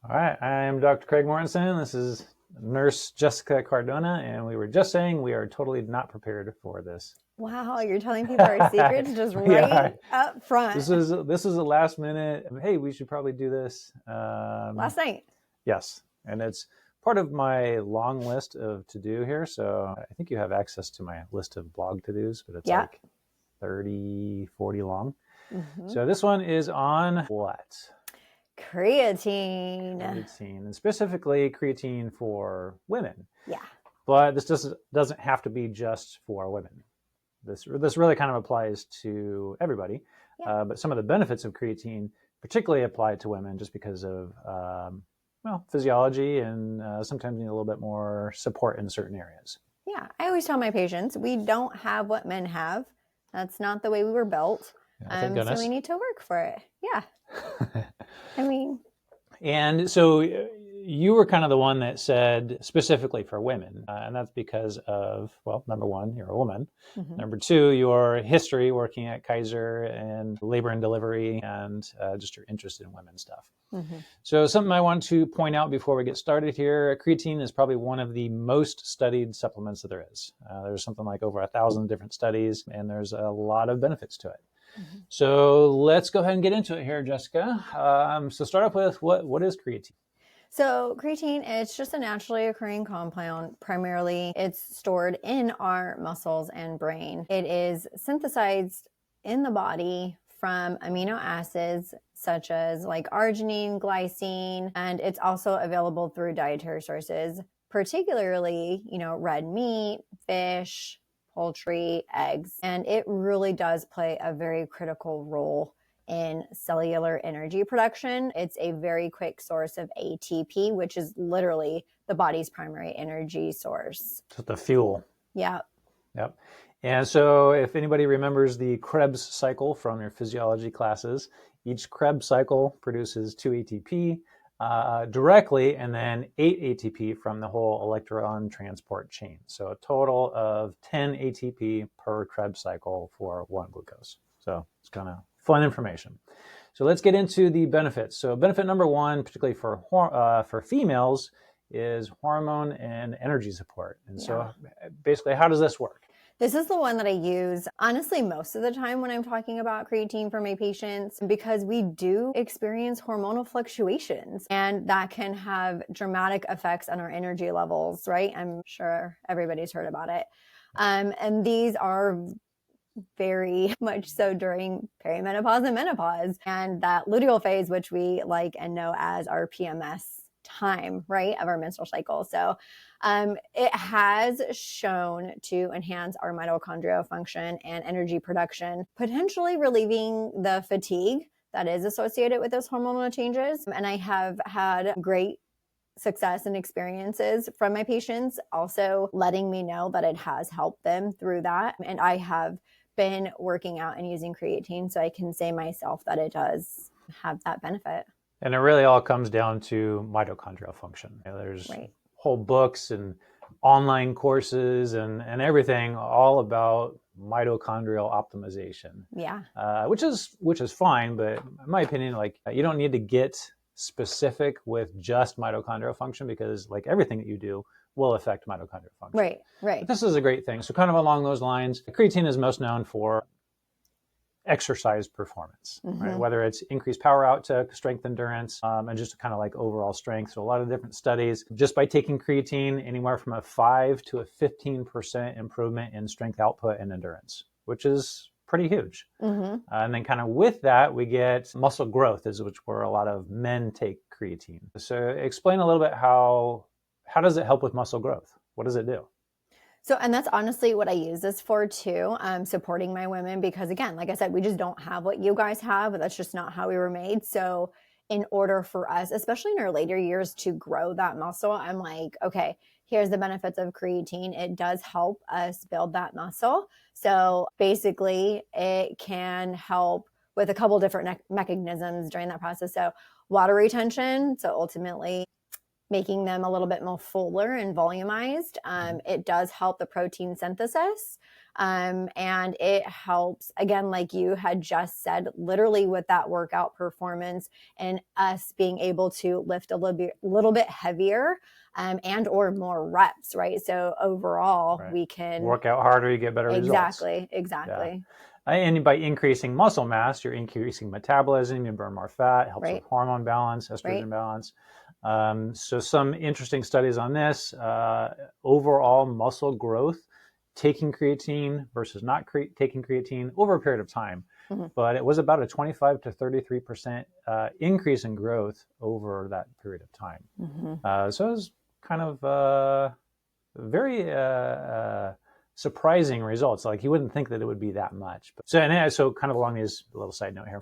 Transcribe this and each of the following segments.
All right, I'm Dr. Craig Mortensen. This is Nurse Jessica Cardona, and we were just saying we are totally not prepared for this. Wow, you're telling people our secrets just We right are. up front. This is a last minute. Hey, we should probably do this. Last night. Yes, and it's part of my long list of to do here. So I think you have access to my list of blog to dos, but it's Yeah. like 30, 40 long. Mm-hmm. So this one is on what? Creatine. Creatine, and specifically creatine for women. Yeah. But this doesn't have to be just for women. This really kind of applies to everybody. Yeah. But some of the benefits of creatine particularly apply to women just because of physiology and sometimes need a little bit more support in certain areas. Yeah. I always tell my patients, we don't have what men have. That's not the way we were built. Yeah, thank goodness. So we need to work for it. Yeah. I mean. And so you were kind of the one that said specifically for women, and that's because of, well, number one, you're a woman. Mm-hmm. Number two, your history working at Kaiser and labor and delivery, and just your interest in women's stuff. Mm-hmm. So something I want to point out before we get started here, creatine is probably one of the most studied supplements that there is. There's something like over 1,000 different studies, and there's a lot of benefits to it. Mm-hmm. So let's go ahead and get into it here, Jessica. So start off with what is creatine? So creatine is just a naturally occurring compound. Primarily, it's stored in our muscles and brain. It is synthesized in the body from amino acids such as like arginine, glycine, and it's also available through dietary sources, particularly, red meat, fish, poultry, eggs. And it really does play a very critical role in cellular energy production. It's a very quick source of ATP, which is literally the body's primary energy source. So the fuel. Yeah. Yep. And so if anybody remembers the Krebs cycle from your physiology classes, each Krebs cycle produces 2 ATP directly, and then 8 ATP from the whole electron transport chain. So a total of 10 ATP per Krebs cycle for 1 glucose. So it's kind of fun information. So let's get into the benefits. So benefit number one, particularly for females, is hormone and energy support. And so basically, how does this work? This is the one that I use, honestly, most of the time when I'm talking about creatine for my patients, because we do experience hormonal fluctuations, and that can have dramatic effects on our energy levels, right? I'm sure everybody's heard about it. And these are very much so during perimenopause and menopause, and that luteal phase, which we like and know as our PMS time, right, of our menstrual cycle. So it has shown to enhance our mitochondrial function and energy production, potentially relieving the fatigue that is associated with those hormonal changes. And I have had great success and experiences from my patients also letting me know that it has helped them through that. And I have been working out and using creatine, so I can say myself that it does have that benefit. And it really all comes down to mitochondrial function. There's whole books and online courses and everything all about mitochondrial optimization. Yeah. Which is fine, but in my opinion, like you don't need to get specific with just mitochondrial function, because like everything that you do will affect mitochondrial function. Right. But this is a great thing. So kind of along those lines, creatine is most known for exercise performance, right? Whether it's increased power output, strength endurance, and just kind of like overall strength. So a lot of different studies, just by taking creatine, anywhere from a 5 to a 15% improvement in strength output and endurance, which is pretty huge. And then kind of with that, we get muscle growth, which where a lot of men take creatine. So explain a little bit how does it help with muscle growth? What does it do? So, and that's honestly what I use this for too, supporting my women, because again, like I said, we just don't have what you guys have. That's just not how we were made. So in order for us, especially in our later years, to grow that muscle, I'm like, okay, here's the benefits of creatine. It does help us build that muscle. So basically it can help with a couple different mechanisms during that process. So water retention. So ultimately making them a little bit more fuller and volumized. It does help the protein synthesis. And it helps, again, like you had just said, literally with that workout performance and us being able to lift a little bit heavier and or more reps, right? So overall, Right. we can work out harder, you get better results. Exactly. And by increasing muscle mass, you're increasing metabolism, you burn more fat, helps with Right. hormone balance, estrogen Right. balance. So some interesting studies on this. Overall muscle growth, taking creatine versus not taking creatine over a period of time. Mhm. But it was about a 25 to 33% increase in growth over that period of time. So it was kind of very surprising results. Like you wouldn't think that it would be that much. But, so kind of along these, a little side note here.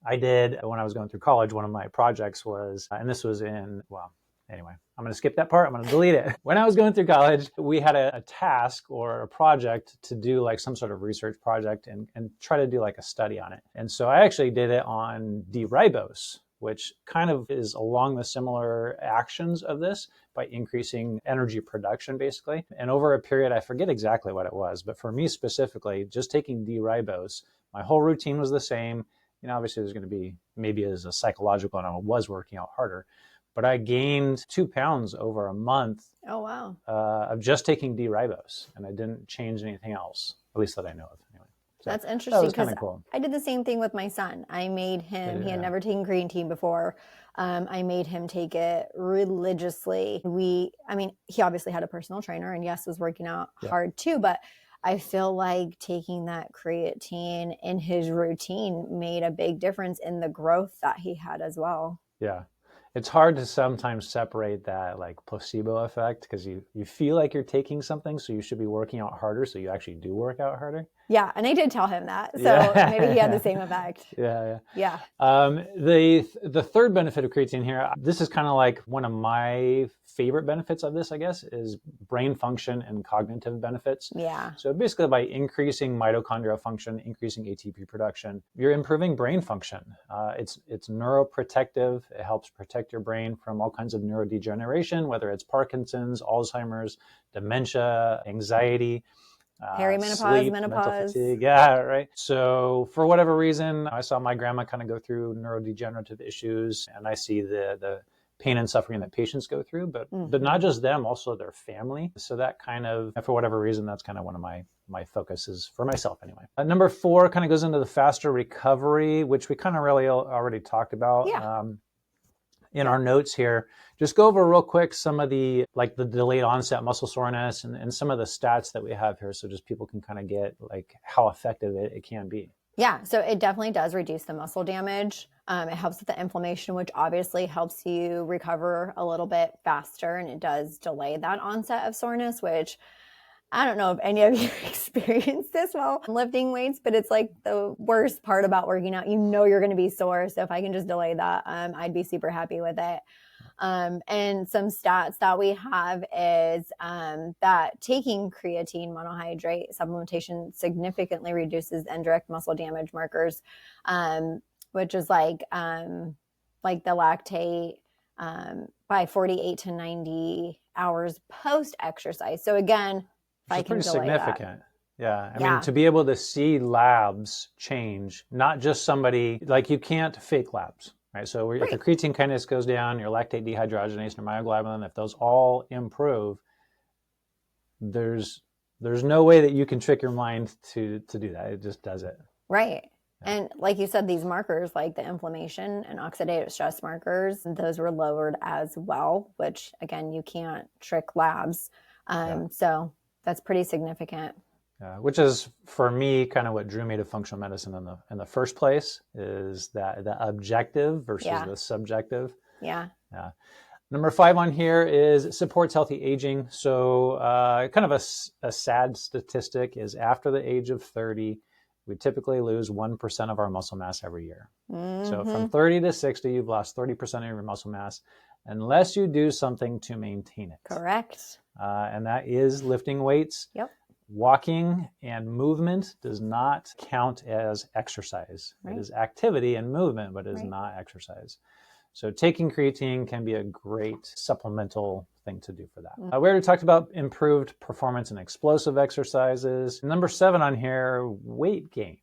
I did, when I was going through college, one of my projects was, and this was in, well, anyway, I'm going to skip that part. I'm going to delete it. When I was going through college, we had a task or a project to do like some sort of research project and try to do like a study on it. And so I actually did it on D-ribose, which kind of is along the similar actions of this by increasing energy production, basically. And over a period, I forget exactly what it was, but for me specifically, just taking D-ribose, my whole routine was the same. Obviously there's going to be maybe as a psychological, and I was working out harder, but I gained 2 pounds over a month. Oh, wow. Of just taking D-ribose, and I didn't change anything else, at least that I know of. Anyway, so that's interesting because cool. I did the same thing with my son. I made him, he had never taken creatine before. I made him take it religiously. He obviously had a personal trainer and yes, was working out hard too, but I feel like taking that creatine in his routine made a big difference in the growth that he had as well. Yeah. It's hard to sometimes separate that like placebo effect because you feel like you're taking something, so you should be working out harder, so you actually do work out harder. Yeah, and I did tell him that, so maybe he had the same effect. Yeah. The third benefit of creatine here, this is kind of like one of my favorite benefits of this, I guess, is brain function and cognitive benefits. Yeah. So basically, by increasing mitochondrial function, increasing ATP production, you're improving brain function. It's neuroprotective. It helps protect your brain from all kinds of neurodegeneration, whether it's Parkinson's, Alzheimer's, dementia, anxiety. Perimenopause, sleep, menopause. mental fatigue. Yeah, right. So for whatever reason, I saw my grandma kind of go through neurodegenerative issues, and I see the pain and suffering that patients go through, but not just them, also their family. So that kind of, for whatever reason, that's kind of one of my focuses for myself anyway. Number 4 kind of goes into the faster recovery, which we kind of really already talked about. Yeah. In our notes here, just go over real quick some of the delayed onset muscle soreness and some of the stats that we have here, so just people can kind of get like how effective it can be. Yeah, so it definitely does reduce the muscle damage. It helps with the inflammation, which obviously helps you recover a little bit faster, and it does delay that onset of soreness, which I don't know if any of you experienced this while lifting weights, but it's like the worst part about working out. You're going to be sore. So if I can just delay that, I'd be super happy with it. And some stats that we have is that taking creatine monohydrate supplementation significantly reduces indirect muscle damage markers, which is like the lactate by 48 to 90 hours post-exercise. So again, Which is pretty significant. Yeah. I mean, to be able to see labs change, not just somebody, like you can't fake labs, right? So if the creatine kinase goes down, your lactate dehydrogenase, your myoglobulin, if those all improve, there's no way that you can trick your mind to do that. It just does it. Right. And like you said, these markers like the inflammation and oxidative stress markers, those were lowered as well, which again, you can't trick labs. So that's pretty significant. Which is, for me, kind of what drew me to functional medicine in the first place, is that the objective versus the subjective. Yeah. Number 5 on here is it supports healthy aging. So kind of a sad statistic is after the age of 30, we typically lose 1% of our muscle mass every year. So from 30 to 60, you've lost 30% of your muscle mass unless you do something to maintain it. Correct. And that is lifting weights. Yep. Walking and movement does not count as exercise. Right. It is activity and movement, but it is not exercise. So taking creatine can be a great supplemental thing to do for that. We already talked about improved performance in explosive exercises. Number 7 on here, weight gain.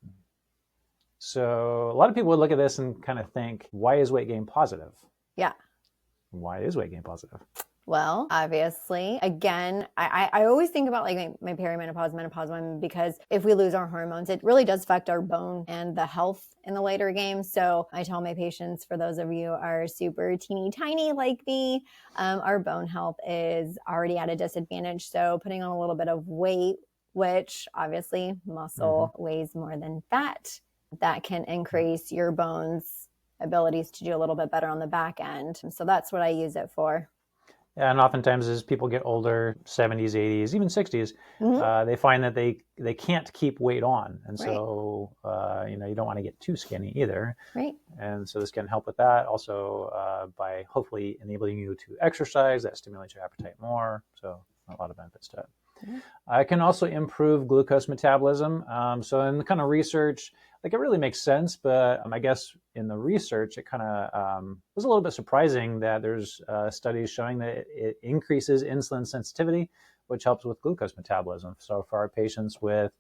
So a lot of people would look at this and kind of think, why is weight gain positive? Yeah. Why is weight gain positive? Well, obviously, again, I always think about like my perimenopause, menopause women, because if we lose our hormones, it really does affect our bone and the health in the later game. So I tell my patients, for those of you who are super teeny tiny like me, our bone health is already at a disadvantage. So putting on a little bit of weight, which obviously muscle weighs more than fat, that can increase your bones' abilities to do a little bit better on the back end. So that's what I use it for. Yeah, and oftentimes as people get older, 70s, 80s, even 60s, they find that they can't keep weight on. And so, you don't want to get too skinny either. Right. And so this can help with that. Also, by hopefully enabling you to exercise, that stimulates your appetite more. So a lot of benefits to it. It can also improve glucose metabolism. So in the kind of research, like it really makes sense, but I guess in the research, it kind of was a little bit surprising that there's studies showing that it increases insulin sensitivity, which helps with glucose metabolism. So for our patients with,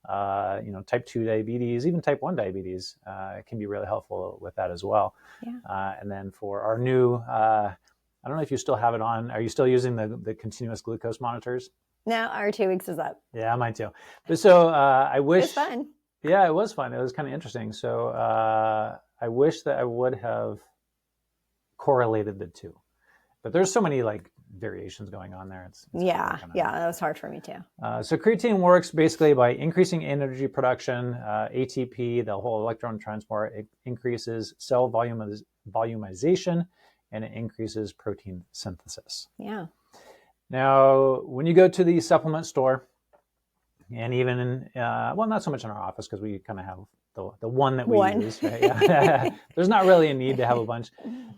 type 2 diabetes, even type 1 diabetes, it can be really helpful with that as well. Yeah. And then for our new, I don't know if you still have it on. Are you still using the continuous glucose monitors? No, our 2 weeks is up. Yeah, mine too. But so I wish. It's fun. Yeah, it was fun. It was kind of interesting. So I wish that I would have correlated the two. But there's so many like variations going on there. It's yeah, that was hard for me too. So creatine works basically by increasing energy production, ATP, the whole electron transport. It increases cell volumization, and it increases protein synthesis. Yeah. Now, when you go to the supplement store, and even in, not so much in our office because we kind of have the one that we use. Right? Yeah. There's not really a need to have a bunch.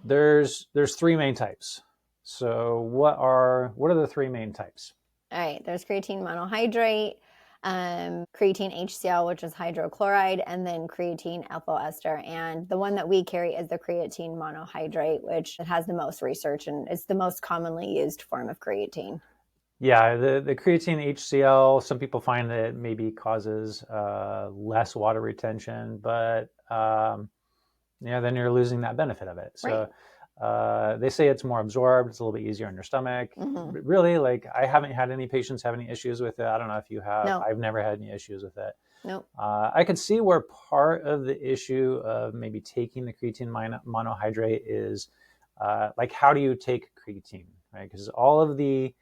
There's 3 main types. So what are the 3 main types? All right. There's creatine monohydrate, creatine HCl, which is hydrochloride, and then creatine ethyl ester. And the one that we carry is the creatine monohydrate, which has the most research and it's the most commonly used form of creatine. Yeah, the creatine HCl, some people find that it maybe causes less water retention, but then you're losing that benefit of it. So they say it's more absorbed, it's a little bit easier on your stomach. But really, like I haven't had any patients have any issues with it. I don't know if you have. No. I've never had any issues with it. No. I could see where part of the issue of maybe taking the creatine monohydrate is like how do you take creatine, right? Because all of the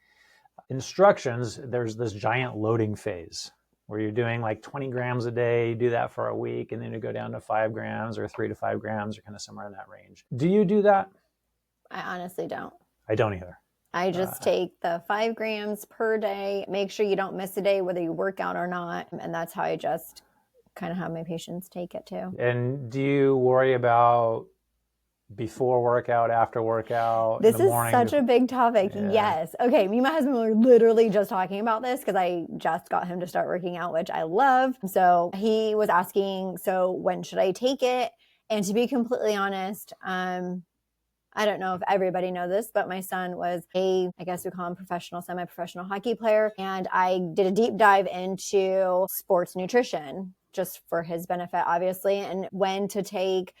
instructions, there's this giant loading phase where you're doing like 20 grams a day. You do that for a week, and then you go down to 5 grams or 3 to 5 grams or kind of somewhere in that range. Do you do that? I honestly don't. I don't either. I just take the 5 grams per day, make sure you don't miss a day, whether you work out or not. And that's how I just kind of have my patients take it too. And do you worry about before workout, after workout? This is such a big topic. Yeah. Yes. Okay. Me and my husband were literally just talking about this because I just got him to start working out, which I love. So he was asking, so when should I take it? And to be completely honest, I don't know if everybody knows this, but my son was I guess we call him professional, semi-professional hockey player. And I did a deep dive into sports nutrition just for his benefit, obviously, and when to take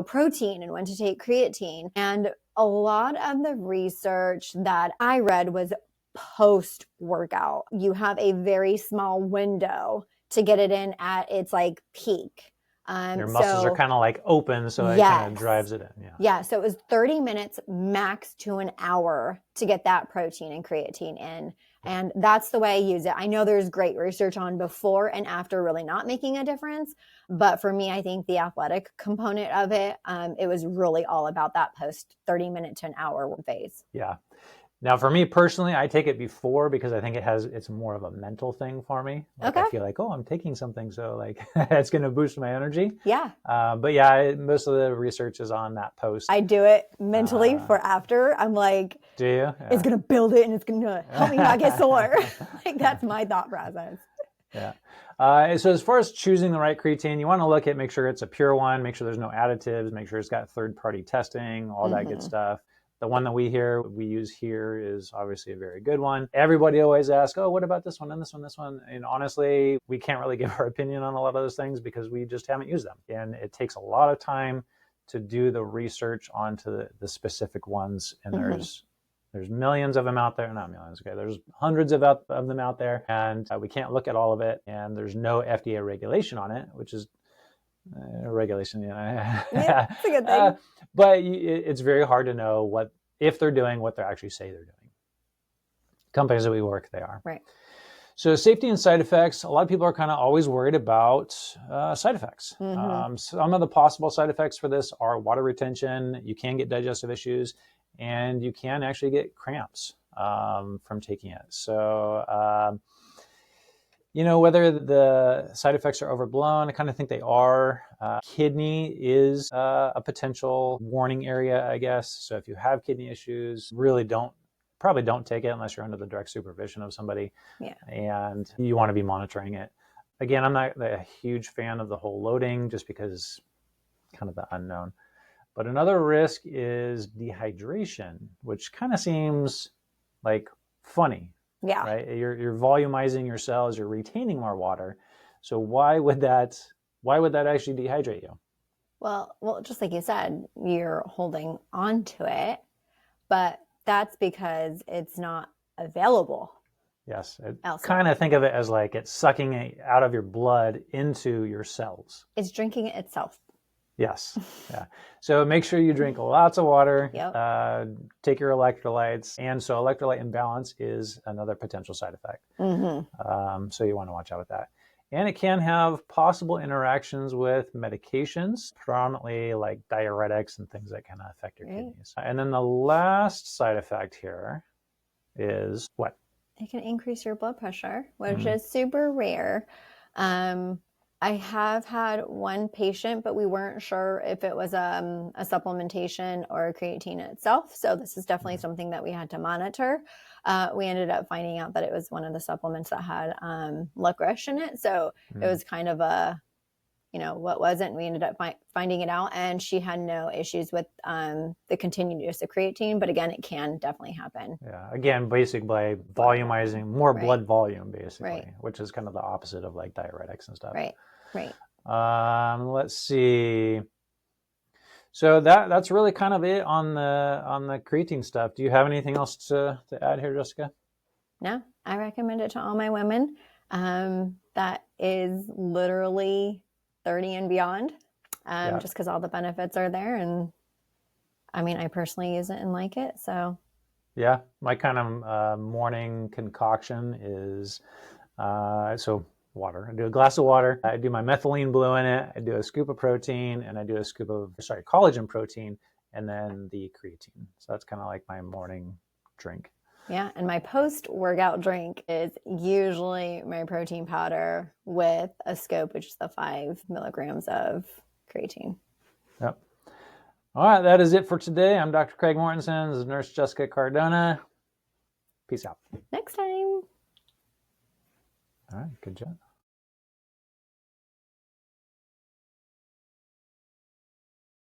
protein and when to take creatine. And a lot of the research that I read was post-workout. You have a very small window to get it in at its like peak. Your muscles are kind of like open, so it kind of drives it in. Yeah. So it was 30 minutes max to an hour to get that protein and creatine in. And that's the way I use it. I know there's great research on before and after really not making a difference. But for me, I think the athletic component of it, it was really all about that post 30 minute to an hour phase. Yeah. Now, for me personally, I take it before because I think it's more of a mental thing for me. Like, I feel like, I'm taking something, so like it's going to boost my energy. Yeah. But yeah, most of the research is on that post. I do it mentally for after. I'm like, do you? Yeah. It's going to build it and it's going to help me not get sore. Like that's my thought process. Yeah. So as far as choosing the right creatine, you want to look at, make sure it's a pure one, make sure there's no additives, make sure it's got third-party testing, all that good stuff. The one that we use here is obviously a very good one. Everybody always asks, oh, what about this one and this one, this one? And honestly, we can't really give our opinion on a lot of those things because we just haven't used them. And it takes a lot of time to do the research onto the specific ones. And there's millions of them out there. Not millions, okay. There's hundreds of them out there, and we can't look at all of it. And there's no FDA regulation on it, which is regulation. Yeah, it's a good thing. But it's very hard to know if they're doing what they actually say they're doing. Companies that we work, they are. Right. So safety and side effects, a lot of people are kind of always worried about side effects. Some of the possible side effects for this are water retention. You can get digestive issues, and you can actually get cramps from taking it. So, whether the side effects are overblown, I kind of think they are. Kidney is a potential warning area, I guess. So if you have kidney issues, really probably don't take it unless you're under the direct supervision of somebody. Yeah. And you want to be monitoring it. Again, I'm not a huge fan of the whole loading just because kind of the unknown. But another risk is dehydration, which kind of seems like funny. Yeah. Right? You're volumizing your cells, you're retaining more water. So why would that actually dehydrate you? Well, just like you said, you're holding on to it, but that's because it's not available. Yes. Kind of think of it as like it's sucking it out of your blood into your cells. It's drinking it itself. Yes. Yeah. So make sure you drink lots of water. Yep. Take your electrolytes. And so electrolyte imbalance is another potential side effect. So you want to watch out with that. And it can have possible interactions with medications, predominantly like diuretics and things that can affect your kidneys. And then the last side effect here is what? It can increase your blood pressure, which is super rare. I have had one patient, but we weren't sure if it was a supplementation or creatine itself. So this is definitely something that we had to monitor. We ended up finding out that it was one of the supplements that had licorice in it. So it was kind of what wasn't. We ended up finding it out, and she had no issues with the continued use of creatine. But again, it can definitely happen. Yeah. Again, basically by volumizing more blood volume, basically, which is kind of the opposite of like diuretics and stuff. Right. Let's see. So that's really kind of it on the creatine stuff. Do you have anything else to add here, Jessica? No, I recommend it to all my women. That is literally 30 and beyond, just because all the benefits are there. And I mean, I personally use it and like it. So yeah, my kind of morning concoction is water. I do a glass of water. I do my methylene blue in it. I do a scoop of protein, and I do a scoop of collagen protein, and then the creatine. So that's kind of like my morning drink. Yeah, and my post-workout drink is usually my protein powder with a scoop, which is the 5 milligrams of creatine. Yep. All right, that is it for today. I'm Dr. Craig Mortensen. This is Nurse Jessica Cardona. Peace out. Next time. All right, good job.